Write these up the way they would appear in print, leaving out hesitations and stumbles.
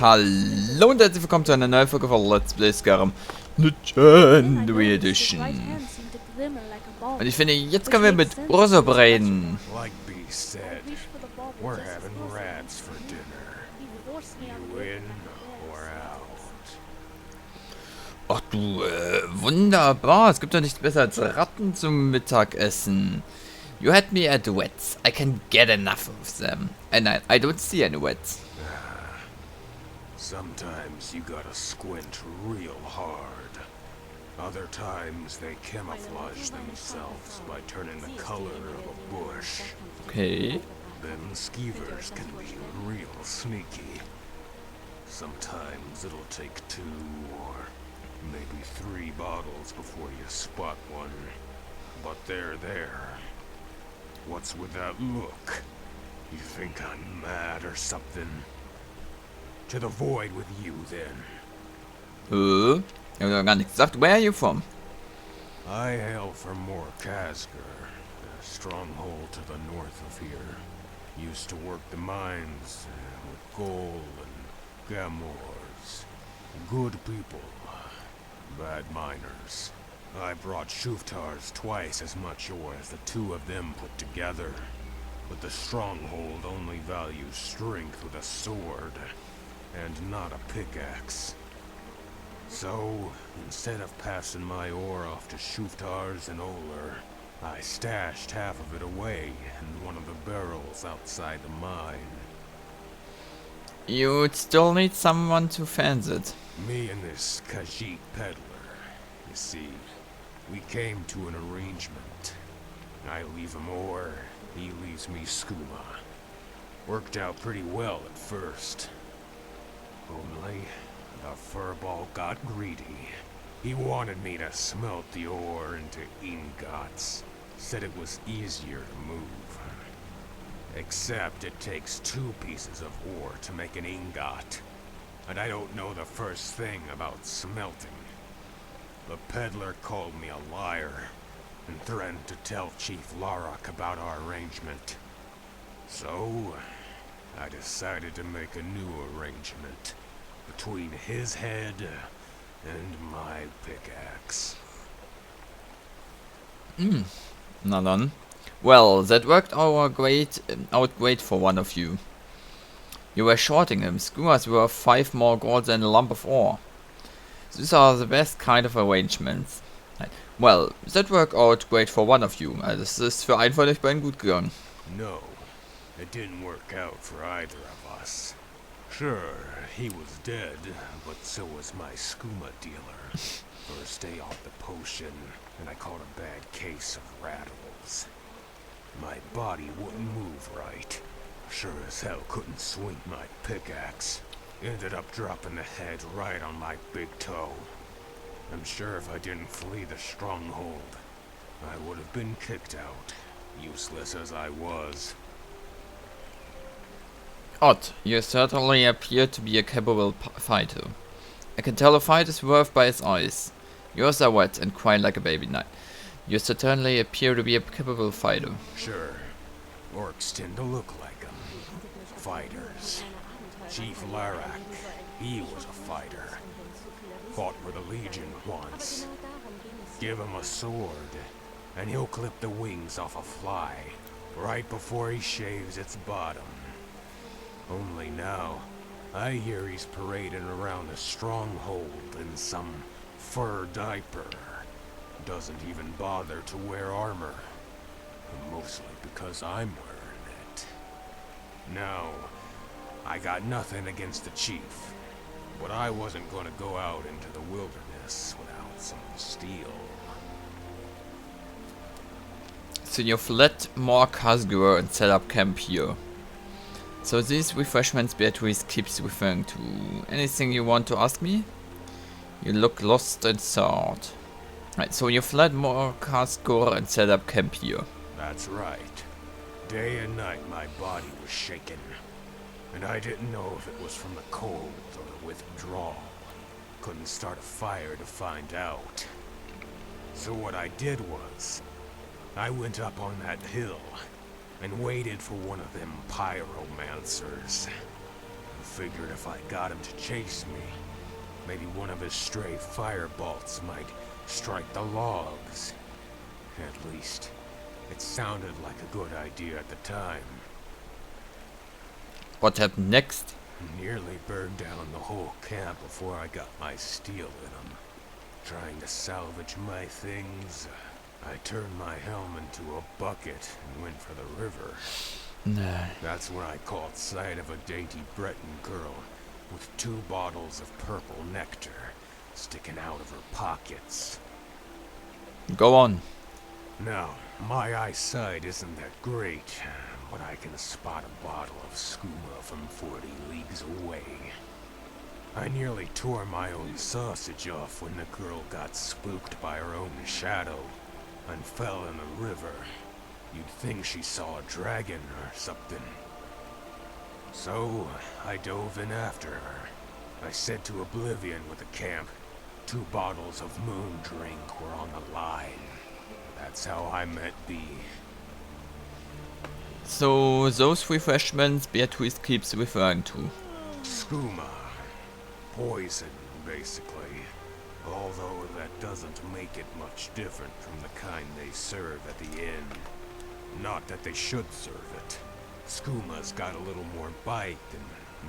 Hallo und herzlich willkommen zu einer neuen Folge von Let's Play Skyrim Legendary Edition. Und ich finde, jetzt können wir mit Ursa reden. Ach du, wunderbar. Es gibt doch nichts besser als Ratten zum Mittagessen. You had me at wets. I can get enough of them. And I don't see any wets. Sometimes you gotta squint real hard. Other times they camouflage themselves by turning the color of a bush. Okay. Them skeevers can be real sneaky. Sometimes it'll take 2 or maybe 3 bottles before you spot one. But they're there. What's with that look? You think I'm mad or something? To the void with you, then. Ich hab doch gar nichts gesagt. Where are you from? I hail from Morkazgar, a stronghold to the north of here. Used to work the mines with gold and gamors. Good people, bad miners. I brought Shuftars twice as much ore as the 2 of them put together. But the stronghold only values strength with a sword. And not a pickaxe. So, instead of passing my ore off to Shuftars and Oler, I stashed half of it away in one of the barrels outside the mine. You'd still need someone to fence it. Me and this Khajiit peddler. You see, we came to an arrangement. I leave him ore, he leaves me skooma. Worked out pretty well at first. Only, the furball got greedy. He wanted me to smelt the ore into ingots. Said it was easier to move. Except it takes 2 pieces of ore to make an ingot. And I don't know the first thing about smelting. The peddler called me a liar, and threatened to tell Chief Larak about our arrangement. So, I decided to make a new arrangement between his head and my pickaxe. Na dann. Well, that worked out great for one of you. You were shorting him. Skewers were 5 more gold than a lump of ore. These are the best kind of arrangements. Well, that worked out great for one of you. Das ist für einen von euch beiden gut gegangen. No, it didn't work out for either of us. Sure, he was dead, but so was my skooma dealer. First day off the potion, and I caught a bad case of rattles. My body wouldn't move right. Sure as hell couldn't swing my pickaxe. Ended up dropping the head right on my big toe. I'm sure if I didn't flee the stronghold, I would have been kicked out, useless as I was. Odd, you certainly appear to be a capable fighter. I can tell a fighter's worth by his eyes. Yours are wet and crying like a baby. No, you certainly appear to be a capable fighter. Sure, orcs tend to look like them. Fighters. Chief Larak, he was a fighter. Fought with a legion once. Give him a sword, and he'll clip the wings off a fly, right before he shaves its bottom. Only now, I hear he's parading around a stronghold in some fur diaper. Doesn't even bother to wear armor. Mostly because I'm wearing it. Now, I got nothing against the chief, but I wasn't gonna go out into the wilderness without some steel. So you fled Morkazgar and set up camp here. So these refreshments Beatrice keeps referring to. Anything you want to ask me? You look lost and sad. Right, so you fled Morkazgar and set up camp here. That's right. Day and night my body was shaking. And I didn't know if it was from the cold or the withdrawal. Couldn't start a fire to find out. So what I did was, I went up on that hill and waited for one of them pyromancers. Figured if I got him to chase me, maybe one of his stray fire bolts might strike the logs. At least, it sounded like a good idea at the time. What happened next? Nearly burned down the whole camp before I got my steel in them. Trying to salvage my things, I turned my helm into a bucket and went for the river. No. That's when I caught sight of a dainty Breton girl with 2 bottles of purple nectar sticking out of her pockets. Go on. Now, my eyesight isn't that great, but I can spot a bottle of skooma from 40 leagues away. I nearly tore my own sausage off when the girl got spooked by her own shadow and fell in the river. You'd think she saw a dragon or something. So, I dove in after her. I said to oblivion with the camp. 2 bottles of moon drink were on the line. That's how I met B. So, those refreshments Beatrice keeps referring to. Skooma. Poison, basically. Although that doesn't make it much different from the kind they serve at the inn. Not that they should serve it. Skooma's got a little more bite than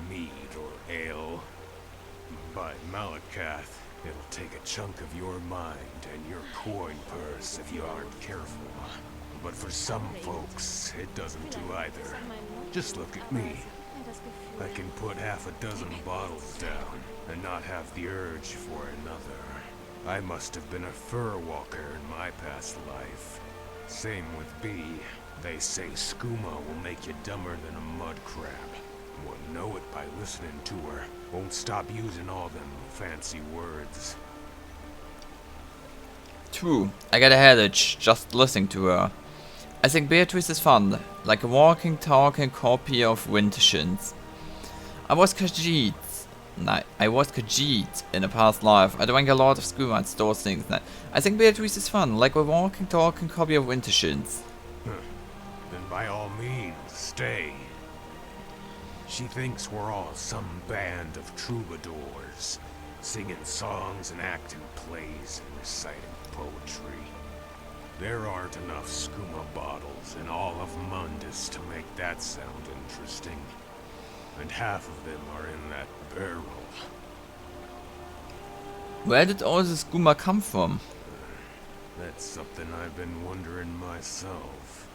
mead or ale. By Malakath, it'll take a chunk of your mind and your coin purse if you aren't careful. But for some folks, it doesn't do either. Just look at me. I can put half a dozen bottles down and not have the urge for another. I must have been a fur walker in my past life. Same with B. They say skooma will make you dumber than a mud crab. We'll know it by listening to her. Won't stop using all them fancy words. True, I get a headache just listening to her. I think Beatrice is fun, like a walking, talking copy of Wintershins. I was Khajiit in a past life. I drank a lot of skooma and store things. I think Beatrice is fun, like a walking, talking copy of Wintershins. Then by all means, stay. She thinks we're all some band of troubadours, singing songs and acting plays and reciting poetry. There aren't enough skooma bottles in all of Mundus to make that sound interesting. And half of them are in that barrel. Where did all the skooma come from? That's something I've been wondering myself.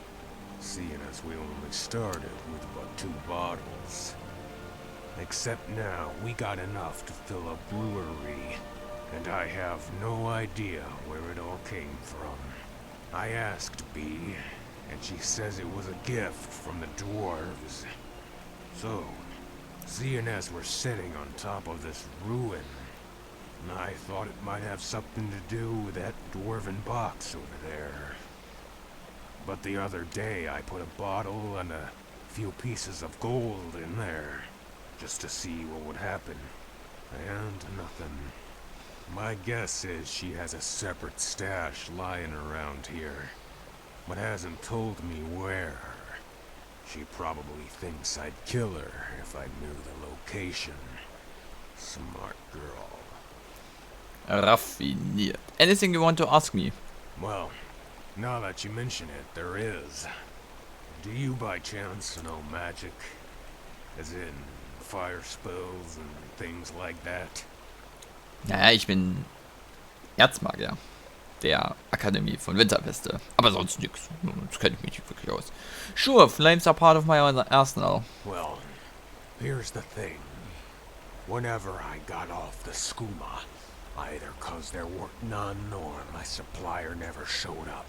Seeing as we only started with but 2 bottles. Except now, we got enough to fill a brewery. And I have no idea where it all came from. I asked B, and she says it was a gift from the dwarves. So, seeing as we're sitting on top of this ruin, I thought it might have something to do with that dwarven box over there. But the other day I put a bottle and a few pieces of gold in there, just to see what would happen. And nothing. My guess is she has a separate stash lying around here, but hasn't told me where. She probably thinks I'd kill her if I knew the location. Smart girl. Raffiniert. Anything you want to ask me? Well, now that you mention it, there is. Do you by chance know magic? As in fire spells and things like that? Naja, ich bin Erzmagier der Akademie von Winterpeste. Aber sonst nix. Das kenne ich mich nicht wirklich aus. Sure, flames are part of my arsenal. Well, here's the thing. Whenever I got off the skooma, either 'cause there weren't none or my supplier never showed up,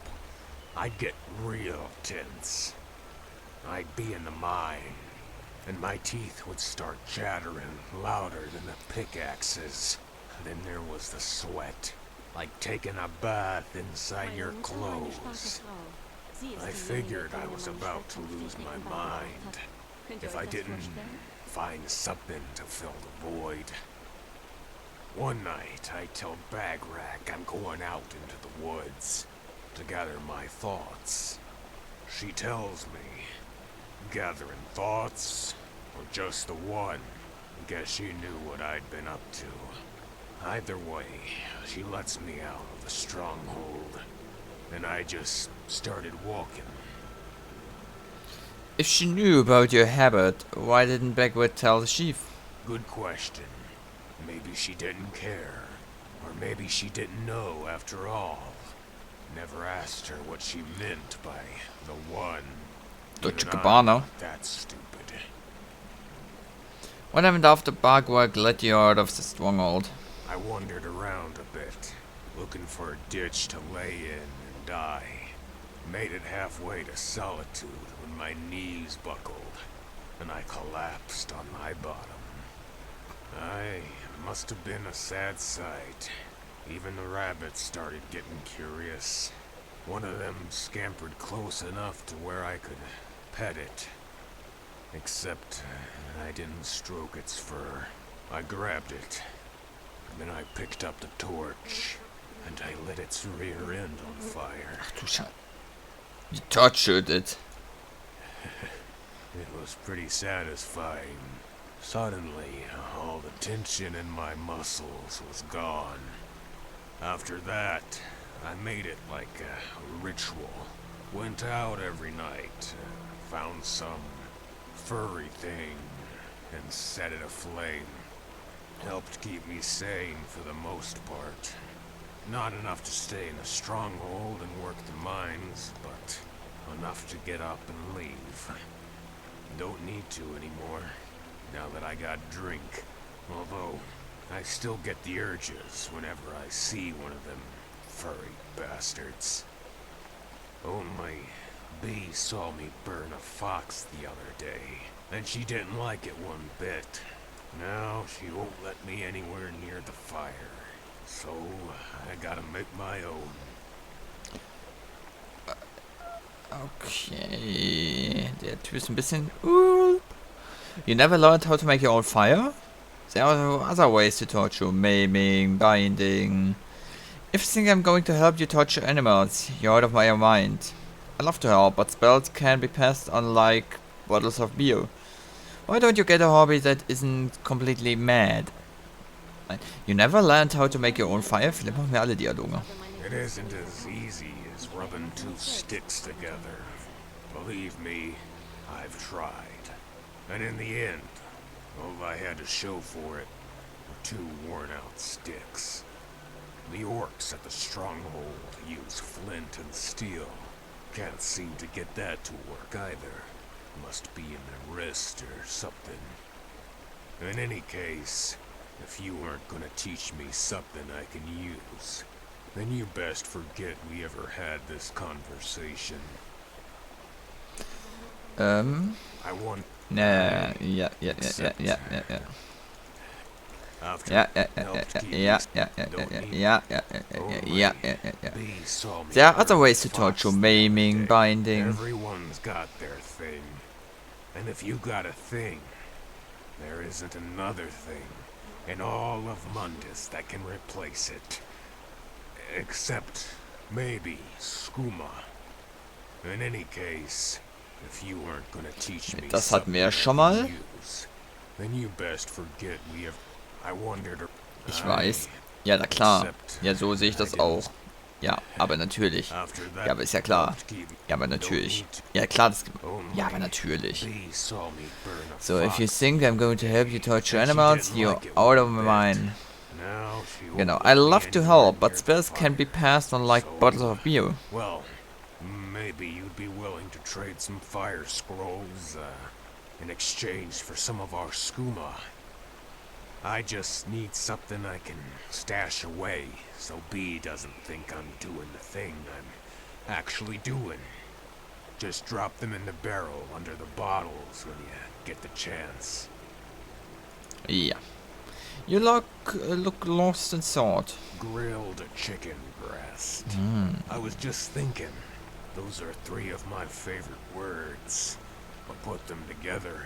I'd get real tense. I'd be in the mine, and my teeth would start chattering louder than the pickaxes. Then there was the sweat, like taking a bath inside your clothes. I figured I was about to lose my mind if I didn't find something to fill the void. One night, I tell Bagrack I'm going out into the woods to gather my thoughts. She tells me, gathering thoughts, or just the one? Guess she knew what I'd been up to. Either way, she lets me out of the stronghold, and I just started walking. If she knew about your habit, why didn't Beckwith tell the chief? Good question. Maybe she didn't care. Or maybe she didn't know after all. Never asked her what she meant by the one. Deutsche Even I'm Gebana. not that stupid. What happened after Bagwork let you out of the stronghold? I wandered around a bit, looking for a ditch to lay in and die. Made it halfway to Solitude when my knees buckled, and I collapsed on my bottom. I must have been a sad sight. Even the rabbits started getting curious. One of them scampered close enough to where I could pet it. Except I didn't stroke its fur. I grabbed it. Then I picked up the torch, and I lit its rear end on fire. Ach du Scheiße. You tortured it. It was pretty satisfying. Suddenly, all the tension in my muscles was gone. After that, I made it like a ritual. Went out every night, found some furry thing, and set it aflame. Helped keep me sane for the most part. Not enough to stay in a stronghold and work the mines, but enough to get up and leave. Don't need to anymore, now that I got drink. Although, I still get the urges whenever I see one of them furry bastards. Only, Bee saw me burn a fox the other day, and she didn't like it one bit. Now she won't let me anywhere near the fire. So, I gotta make my own. Okay. Der Typ ist ein bisschen... You never learned how to make your own fire? There are other ways to torture. Maiming, binding... If you think I'm going to help you torture animals, you're out of my mind. I love to help, but spells can be passed on like bottles of beer. Why don't you get a hobby that isn't completely mad? You never learned how to make your own fire? Vielleicht machen wir alle Dialoge. It isn't as easy as rubbing two sticks together. Believe me, I've tried. And in the end, all I had to show for it were two worn-out sticks. The orcs at the stronghold use flint and steel. Can't seem to get that to work either. Must be in the wrist or something. In any case, if you aren't gonna teach me something I can use, then you best forget we ever had this conversation. I want... Yeah. There are other ways to torture. Maiming, binding. Everyone's got their thing. And if you got a thing, there isn't another thing in all of Mundus that can replace it. Except, maybe, Skooma. In any case, if you aren't gonna teach me Das hatten wir ja schon mal. then you best forget we have... I wondered... Ich weiß. Ja, na klar. Ja, so sehe ich das auch. Ja, aber natürlich. Ja, aber ist ja klar. Ja, aber natürlich. Ja, klar, das... Ja, aber natürlich. So, if you think I'm going to help you torture animals, you're out of my mind. Genau. I love to help, but spells can be passed on like bottles of beer. Well, maybe you'd be willing to trade some fire scrolls, in exchange for some of our skooma. I just need something I can stash away, so B doesn't think I'm doing the thing I'm actually doing. Just drop them in the barrel under the bottles when you get the chance. Yeah. You look lost in thought. Grilled chicken breast. I was just thinking, those are three of my favorite words. But put them together,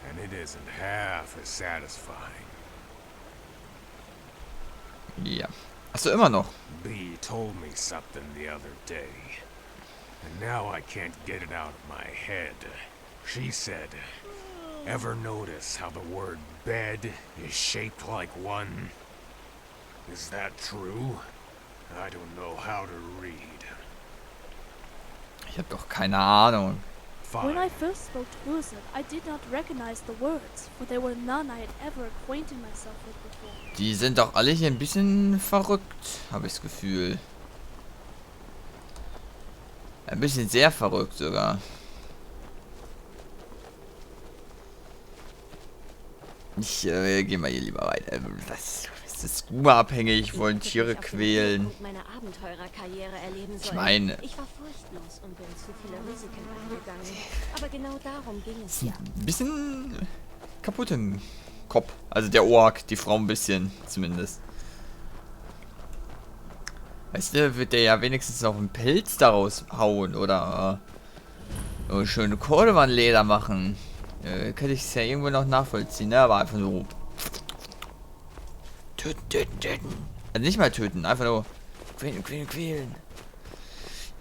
and it isn't half as satisfying. Ja. Achso, immer noch. B told me something the other day, and now I can't get it out of my head. She said, ever notice how the word bed is shaped like one. Is that true? I don't know how to read. Ich habe doch keine Ahnung. When Fine. I first spoke to Ursa, I did not recognize the words, for there were none I had ever acquainted myself with before. Die sind doch alle hier ein bisschen verrückt, habe ich das Gefühl. Ein bisschen sehr verrückt sogar. Ich gehe mal hier lieber weiter. Das ist abhängig, wollen Tiere quälen. Meine Abenteurerkarriere erleben Ich sollen. meine, Ich war furchtlos und bin zu viele Risiken eingegangen. Aber genau darum ging es ja. ein bisschen kaputt im Kopf. Also der Ork, die Frau ein bisschen zumindest. Weißt du, wird der ja wenigstens noch einen Pelz daraus hauen oder schöne Kordemann-Leder machen. Könnte ich es ja irgendwo noch nachvollziehen, ne? Aber einfach so. Töten. Also nicht mal töten, einfach nur quälen.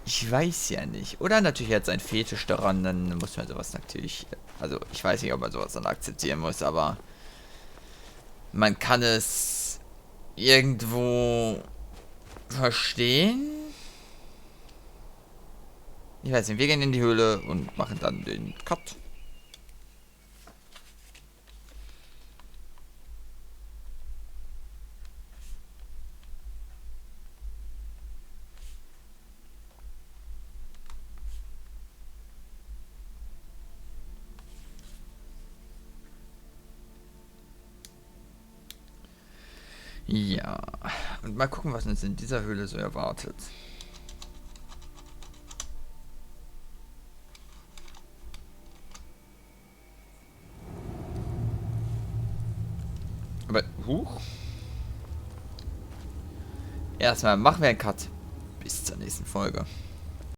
Ich weiß ja nicht. Oder natürlich hat sein Fetisch daran, dann muss man sowas natürlich. Also ich weiß nicht, ob man sowas dann akzeptieren muss, aber man kann es irgendwo verstehen. Ich weiß nicht, wir gehen in die Höhle und machen dann den Cut. Ja, und mal gucken, was uns in dieser Höhle so erwartet. Aber, huch. Erstmal machen wir einen Cut. Bis zur nächsten Folge.